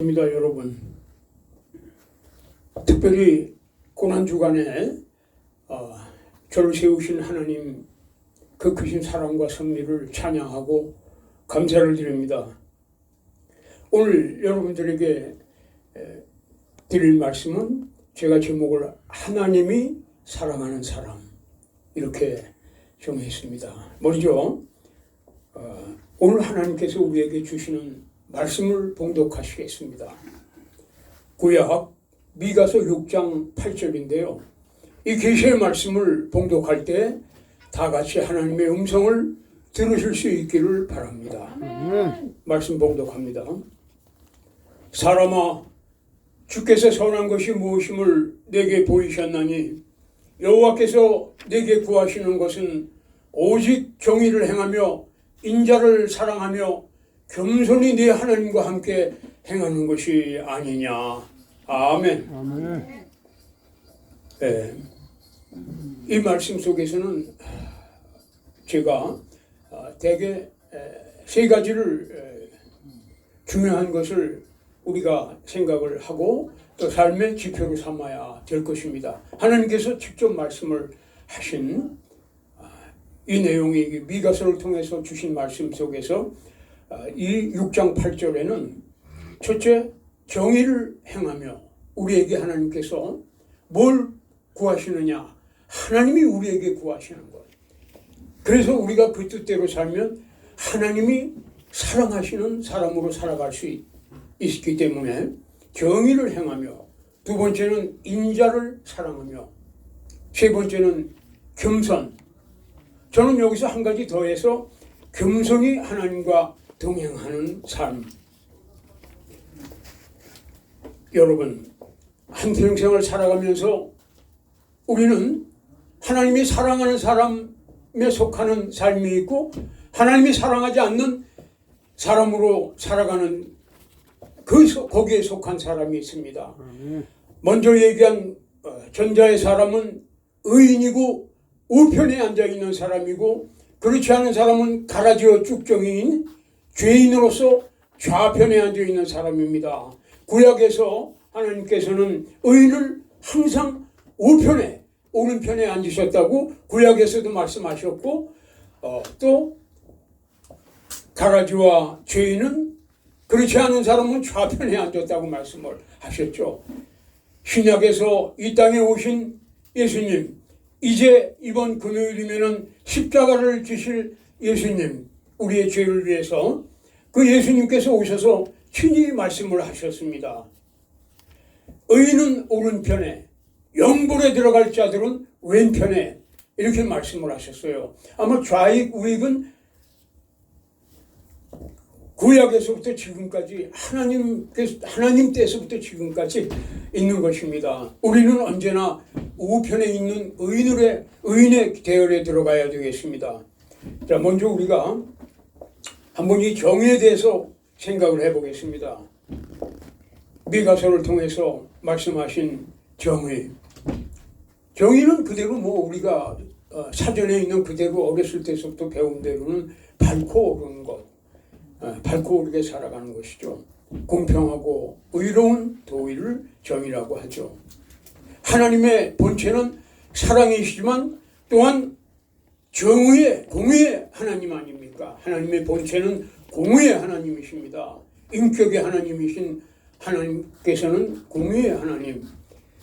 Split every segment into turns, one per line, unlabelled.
입니다, 여러분. 특별히 고난주간에 저를 세우신 하나님 그 크신 사랑과 섭리를 찬양하고 감사를 드립니다. 오늘 여러분들에게 드릴 말씀은 제가 제목을 하나님이 사랑하는 사람 이렇게 정했습니다. 먼저 오늘 하나님께서 우리에게 주시는 말씀을 봉독하시겠습니다. 구약 미가서 6장 8절인데요. 이 계시의 말씀을 봉독할 때 다 같이 하나님의 음성을 들으실 수 있기를 바랍니다. 말씀 봉독합니다. 사람아, 주께서 선한 것이 무엇임을 내게 보이셨나니 여호와께서 내게 구하시는 것은 오직 정의를 행하며 인자를 사랑하며 겸손히 네 하나님과 함께 행하는 것이 아니냐. 아멘.
아멘.
네. 이 말씀 속에서는 제가 대개 세 가지를 중요한 것을 우리가 생각을 하고 또 삶의 지표로 삼아야 될 것입니다. 하나님께서 직접 말씀을 하신 이 내용이 미가서를 통해서 주신 말씀 속에서 이 6장 8절에는 첫째, 정의를 행하며 우리에게 하나님께서 뭘 구하시느냐? 하나님이 우리에게 구하시는 것. 그래서 우리가 그 뜻대로 살면 하나님이 사랑하시는 사람으로 살아갈 수 있기 때문에 정의를 행하며, 두 번째는 인자를 사랑하며, 세 번째는 겸손. 저는 여기서 한 가지 더해서 겸손히 하나님과 동행하는 삶. 여러분, 한평생을 살아가면서 우리는 하나님이 사랑하는 사람에 속하는 삶이 있고 하나님이 사랑하지 않는 사람으로 살아가는 거기에 속한 사람이 있습니다. 먼저 얘기한 전자의 사람은 의인이고 우편에 앉아있는 사람이고, 그렇지 않은 사람은 가라지어 쭉정이인 죄인으로서 좌편에 앉아있는 사람입니다. 구약에서 하나님께서는 의인을 항상 우편에, 오른편에 앉으셨다고 구약에서도 말씀하셨고, 또 가라지와 죄인은, 그렇지 않은 사람은 좌편에 앉았다고 말씀을 하셨죠. 신약에서 이 땅에 오신 예수님, 이제 이번 금요일이면은 십자가를 지실 예수님, 우리의 죄를 위해서 그 예수님께서 오셔서 친히 말씀을 하셨습니다. 의인은 오른편에, 영불에 들어갈 자들은 왼편에, 이렇게 말씀을 하셨어요. 아마 좌익 우익은 구약에서부터 지금까지 하나님 때에서부터 지금까지 있는 것입니다. 우리는 언제나 우편에 있는 의인의 대열에 들어가야 되겠습니다. 자, 먼저 우리가 한번 이 정의에 대해서 생각을 해보겠습니다. 미가서를 통해서 말씀하신 정의. 정의는 그대로 우리가 사전에 있는 그대로 어렸을 때부터 배운 대로는 밟고 오르는 것. 밟고 오르게 살아가는 것이죠. 공평하고 의로운 도의를 정의라고 하죠. 하나님의 본체는 사랑이시지만 또한 정의의, 공의의 하나님 아닙니까? 하나님의 본체는 공의의 하나님이십니다. 인격의 하나님이신 하나님께서는 공의의 하나님.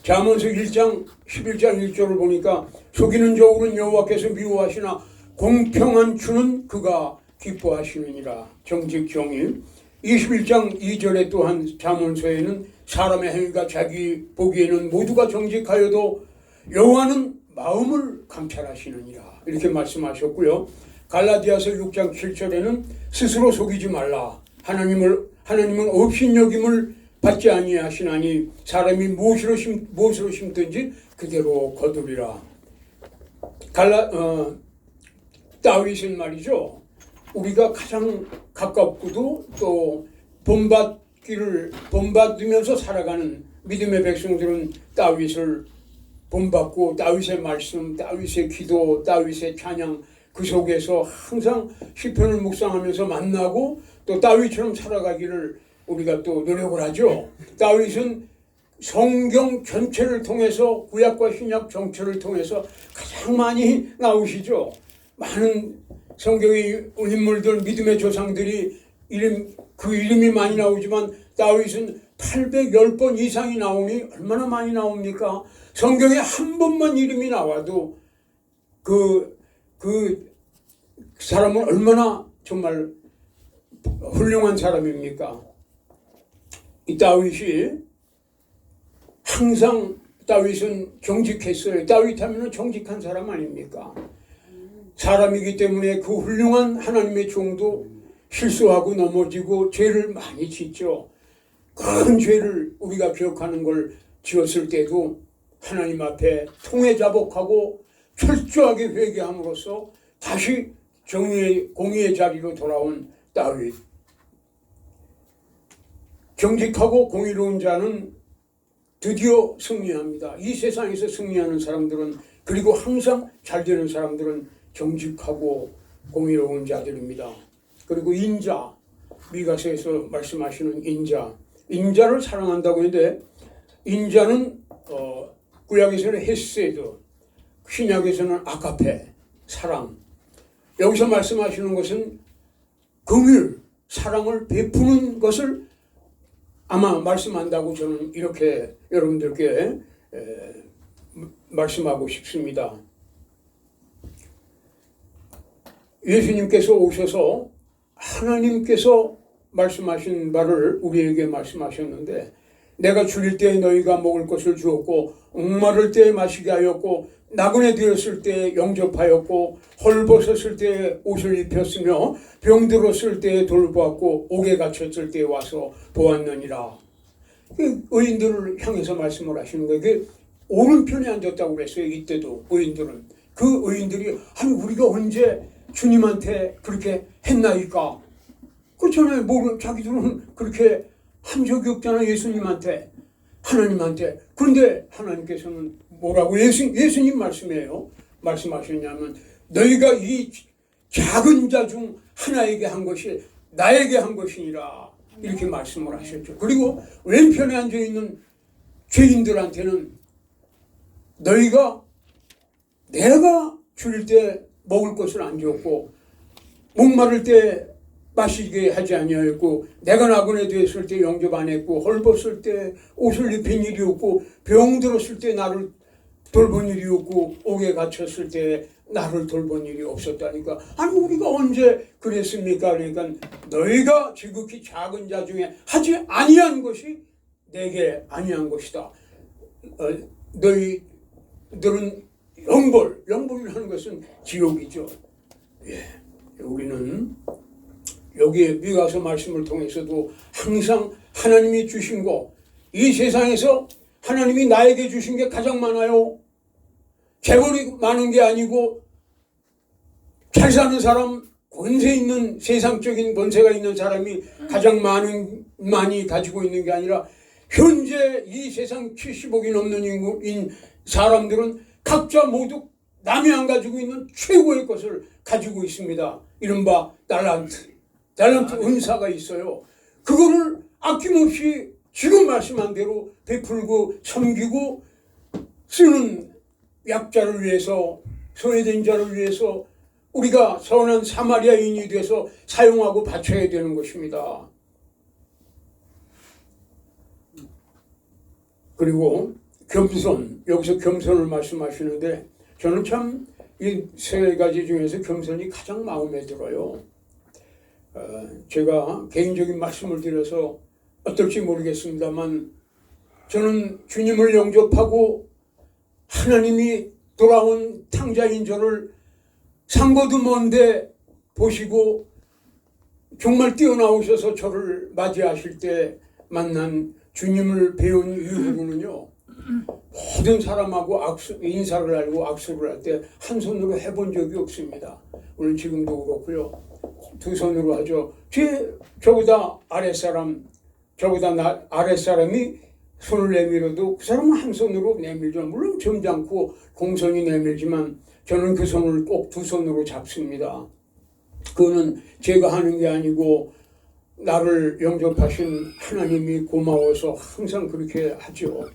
잠언서 1장 11장 1절을 보니까 속이는 저울은 여호와께서 미워하시나 공평한 주는 그가 기뻐하시느니라. 정직 정의. 21장 2절에 또한 잠언서에는 사람의 행위가 자기 보기에는 모두가 정직하여도 여호와는 마음을 감찰하시느니라. 이렇게 말씀하셨고요. 갈라디아서 6장 7절에는 스스로 속이지 말라. 하나님은 업신여김을 받지 아니하시나니 사람이 무엇으로 심든지 그대로 거두리라. 다윗은 말이죠. 우리가 가장 가깝고도 또 본받으면서 살아가는 믿음의 백성들은 다윗을 본받고 다윗의 말씀, 다윗의 기도, 다윗의 찬양, 그 속에서 항상 시편을 묵상하면서 만나고 또 다윗처럼 살아가기를 우리가 또 노력을 하죠. 다윗은 성경 전체를 통해서 구약과 신약 전체를 통해서 가장 많이 나오시죠. 많은 성경의 인물들, 믿음의 조상들이 그 이름이 많이 나오지만 다윗은 810번 이상이 나오니 얼마나 많이 나옵니까? 성경에 한 번만 이름이 나와도 그 사람은 얼마나 정말 훌륭한 사람입니까? 이 다윗이 항상 다윗은 정직했어요. 다윗 하면 정직한 사람 아닙니까? 사람이기 때문에 그 훌륭한 하나님의 종도 실수하고 넘어지고 죄를 많이 짓죠. 큰 죄를 우리가 기억하는 걸 지었을 때도 하나님 앞에 통회자복하고 철저하게 회개함으로써 다시 정의의 공의의 자리로 돌아온 다윗. 정직하고 공의로운 자는 드디어 승리합니다. 이 세상에서 승리하는 사람들은, 그리고 항상 잘 되는 사람들은 정직하고 공의로운 자들입니다. 그리고 인자, 미가서에서 말씀하시는 인자를 사랑한다고 했는데, 인자는 구약에서는 헤세드, 신약에서는 아가페, 사랑. 여기서 말씀하시는 것은 긍휼, 사랑을 베푸는 것을 아마 말씀한다고 저는 이렇게 여러분들께 말씀하고 싶습니다. 예수님께서 오셔서 하나님께서 말씀하신 바를 우리에게 말씀하셨는데, 내가 줄일 때에 너희가 먹을 것을 주었고, 목마를 때에 마시게 하였고, 나그네 되었을 때에 영접하였고, 헐벗었을 때에 옷을 입혔으며, 병들었을 때에 돌보았고, 옥에 갇혔을 때에 와서 보았느니라. 의인들을 향해서 말씀을 하시는 거예요. 그게 오른편에 앉았다고 그랬어요. 이때도 의인들은. 그 의인들이 아니 우리가 언제 주님한테 그렇게 했나이까? 그렇잖아요. 모르는 자기들은 그렇게 한 적이 없잖아요. 예수님한테, 하나님한테. 그런데 하나님께서는 뭐라고 예수님 말씀이에요. 말씀하셨냐면 너희가 이 작은 자 중 하나에게 한 것이 나에게 한 것이니라. 이렇게 말씀을 하셨죠. 그리고 왼편에 앉아있는 죄인들한테는 너희가 내가 줄일 때 먹을 것을 안 줬고, 목마를 때 마시게 하지 아니하였고, 내가 나그네 되었을 때 영접 안 했고, 헐벗을 때 옷을 입힌 일이 없고, 병들었을 때 나를 돌본 일이 없고, 옥에 갇혔을 때 나를 돌본 일이 없었다니까. 아니 우리가 언제 그랬습니까? 그러니까 너희가 지극히 작은 자 중에 하지 아니한 것이 내게 아니한 것이다. 너희들은 영벌이라는 것은 지옥이죠. 예, 우리는 여기에 미가서 말씀을 통해서도 항상 하나님이 주신 거, 이 세상에서 하나님이 나에게 주신 게 가장 많아요. 재벌이 많은 게 아니고, 잘 사는 사람, 권세 있는, 세상적인 권세가 있는 사람이 가장 많이 가지고 있는 게 아니라, 현재 이 세상 70억이 넘는 인구인 사람들은 각자 모두 남이 안 가지고 있는 최고의 것을 가지고 있습니다. 이른바 달란트 은사가 있어요. 그거를 아낌없이 지금 말씀한 대로 베풀고 섬기고 쓰는, 약자를 위해서, 소외된 자를 위해서 우리가 선한 사마리아인이 돼서 사용하고 바쳐야 되는 것입니다. 그리고 겸손, 여기서 겸손을 말씀하시는데 저는 참 이 세 가지 중에서 겸손이 가장 마음에 들어요. 제가 개인적인 말씀을 드려서 어떨지 모르겠습니다만, 저는 주님을 영접하고 하나님이 돌아온 탕자인 저를 상고도 먼데 보시고 정말 뛰어나오셔서 저를 맞이하실 때 만난 주님을 배운 이후로는요, 모든 사람하고 인사를 하고 악수를 할 때 한 손으로 해본 적이 없습니다. 오늘 지금도 그렇고요. 두 손으로 하죠. 저보다 아랫사람이 손을 내밀어도 그 사람은 한 손으로 내밀죠. 물론 점잖고 공손히 내밀지만 저는 그 손을 꼭 두 손으로 잡습니다. 그거는 제가 하는 게 아니고 나를 영접하신 하나님이 고마워서 항상 그렇게 하죠.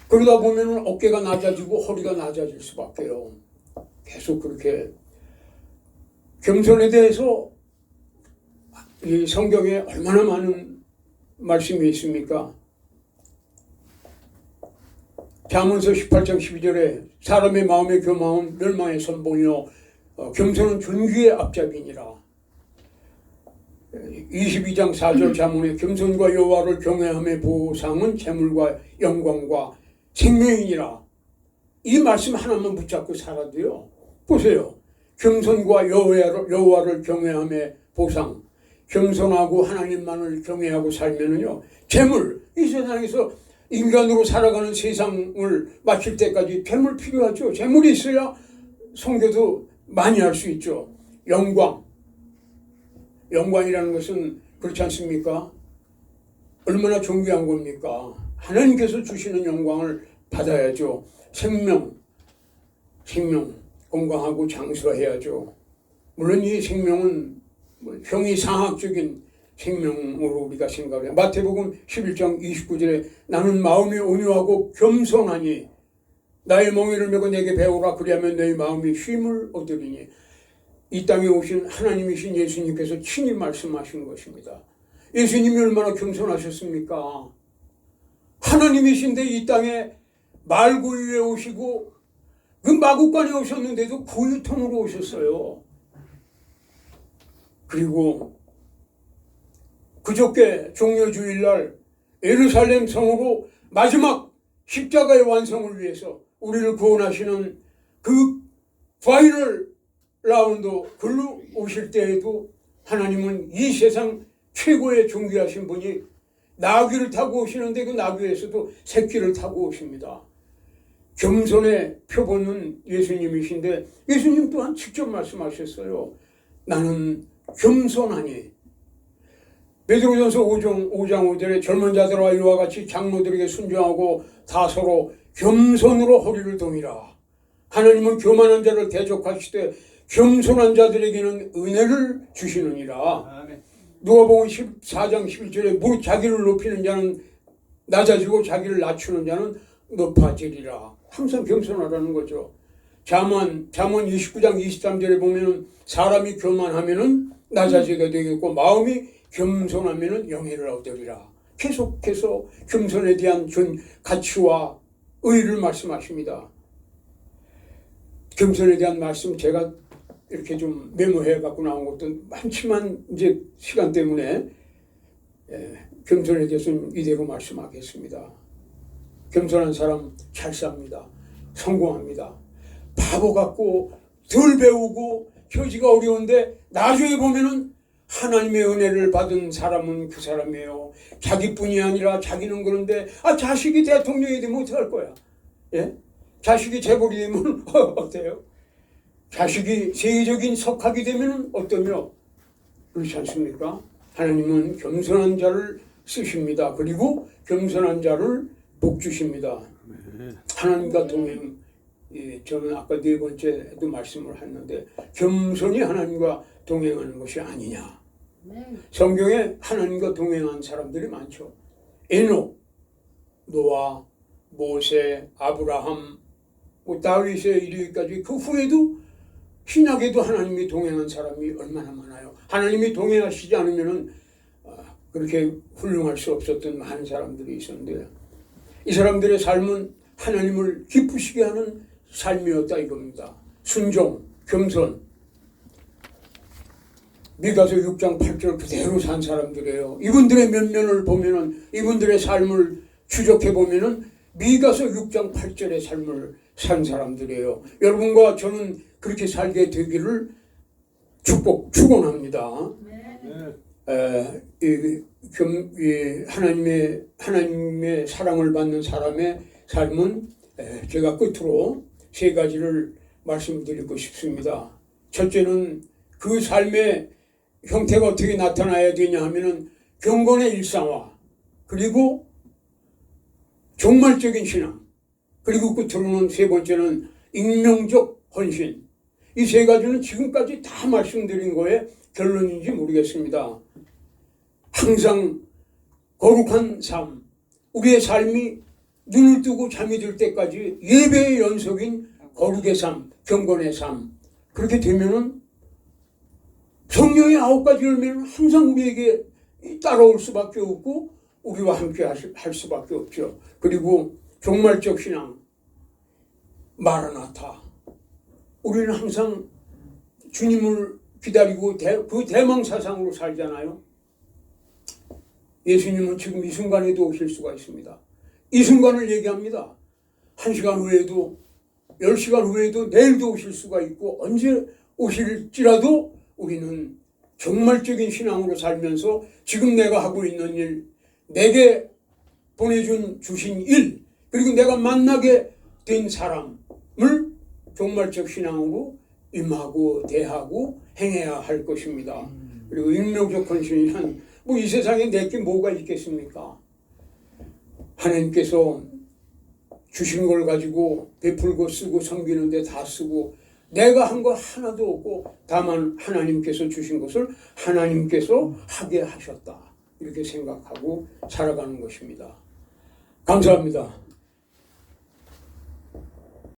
그러다 보면 어깨가 낮아지고 허리가 낮아질 수밖에요. 계속 그렇게. 겸손에 대해서 이 성경에 얼마나 많은 말씀이 있습니까? 잠언서 18장 12절에 사람의 마음의 교만은 멸망의 선봉이요 겸손은 존귀의 앞잡이니라. 22장 4절 잠언에 겸손과 여호와를 경외함의 보상은 재물과 영광과 생명이니라. 이 말씀 하나만 붙잡고 살아도요. 보세요. 겸손과 여호와를 경외함의 보상. 겸손하고 하나님만을 경외하고 살면은요. 재물. 이 세상에서 인간으로 살아가는 세상을 마칠 때까지 재물 필요하죠. 재물이 있어야 선교도 많이 할 수 있죠. 영광. 영광이라는 것은 그렇지 않습니까? 얼마나 존귀한 겁니까? 하나님께서 주시는 영광을 받아야죠. 생명, 건강하고 장수해야죠. 물론 이 생명은 형이상학적인 생명으로 우리가 생각을 해요. 마태복음 11장 29절에 나는 마음이 온유하고 겸손하니 나의 멍에를 메고 내게 배우라 그리하면 너희 마음이 쉼을 얻으리니. 이 땅에 오신 하나님이신 예수님께서 친히 말씀하신 것입니다. 예수님이 얼마나 겸손하셨습니까? 하나님이신데 이 땅에 말구유에 오시고 그 마구간에 오셨는데도 구유통으로 오셨어요. 그리고 그저께 종려주일날 예루살렘 성으로 마지막 십자가의 완성을 위해서 우리를 구원하시는 그 파이널 라운드 글로 오실 때에도 하나님은 이 세상 최고의 존귀하신 분이 나귀를 타고 오시는데 그 나귀에서도 새끼를 타고 오십니다. 겸손의 표본은 예수님이신데 예수님 또한 직접 말씀하셨어요. 나는 겸손하니. 베드로전서 5장 5절에 젊은 자들과 이와 같이 장로들에게 순종하고 다 서로 겸손으로 허리를 동이라. 하나님은 교만한 자를 대적하시되 겸손한 자들에게는 은혜를 주시느니라. 누가복음 14장 11절에 무릇 자기를 높이는 자는 낮아지고 자기를 낮추는 자는 높아지리라. 항상 겸손하라는 거죠. 잠언 29장 23절에 보면은 사람이 교만하면은 낮아지게 되겠고 마음이 겸손하면은 영예를 얻으리라. 계속해서 겸손에 대한 가치와 의의를 말씀하십니다. 겸손에 대한 말씀 제가 이렇게 좀 메모해 갖고 나온 것도 많지만 이제 시간 때문에 겸손에 대해서는 이대로 말씀하겠습니다. 겸손한 사람 잘 삽니다. 성공합니다. 바보 같고 덜 배우고 처지가 어려운데 나중에 보면은 하나님의 은혜를 받은 사람은 그 사람이에요. 자기뿐이 아니라 자기는 그런데 자식이 대통령이 되면 어떡할 거야? 예? 자식이 재벌이 되면 어때요? 자식이 세계적인 석학이 되면 어떠며? 그렇지 않습니까? 하나님은 겸손한 자를 쓰십니다. 그리고 겸손한 자를 복 주십니다. 하나님과 동행. 저는 아까 네 번째도 말씀을 했는데 겸손이 하나님과 동행하는 것이 아니냐. 성경에 하나님과 동행한 사람들이 많죠. 에녹, 노아, 모세, 아브라함, 다윗에 이르기까지 그 후에도 신약에도 하나님이 동행한 사람이 얼마나 많아요. 하나님이 동행하시지 않으면 그렇게 훌륭할 수 없었던 많은 사람들이 있었는데 이 사람들의 삶은 하나님을 기쁘시게 하는 삶이었다 이겁니다. 순종, 겸손. 미가서 6장 8절 그대로 산 사람들이에요. 이분들의 면면을 보면은 이분들의 삶을 추적해 보면은 미가서 6장 8절의 삶을 산 사람들이에요. 여러분과 저는 그렇게 살게 되기를 축원합니다. 하나님의 사랑을 받는 사람의 삶은 제가 끝으로 세 가지를 말씀드리고 싶습니다. 첫째는 그 삶의 형태가 어떻게 나타나야 되냐 하면은 경건의 일상화, 그리고 종말적인 신앙, 그리고 끝으로는 세 번째는 익명적 헌신. 이 세 가지는 지금까지 다 말씀드린 거의 결론인지 모르겠습니다. 항상 거룩한 삶, 우리의 삶이 눈을 뜨고 잠이 들 때까지 예배의 연속인 거룩의 삶, 경건의 삶, 그렇게 되면은 성령의 9가지 열매는 항상 우리에게 따라올 수밖에 없고 우리와 함께 할 수밖에 없죠. 그리고 종말적 신앙, 마라나타. 우리는 항상 주님을 기다리고 그 대망 사상으로 살잖아요. 예수님은 지금 이 순간에도 오실 수가 있습니다. 이 순간을 얘기합니다. 1시간 후에도 10시간 후에도 내일도 오실 수가 있고 언제 오실지라도 우리는 종말적인 신앙으로 살면서 지금 내가 하고 있는 일, 내게 주신 일, 그리고 내가 만나게 된 사람을 종말적 신앙으로 임하고 대하고 행해야 할 것입니다. 그리고 인명적 헌신이란 이 세상에 내게 뭐가 있겠습니까? 하나님께서 주신 걸 가지고 베풀고 쓰고 섬기는 데 다 쓰고 내가 한 거 하나도 없고 다만 하나님께서 주신 것을 하나님께서 하게 하셨다. 이렇게 생각하고 살아가는 것입니다. 감사합니다.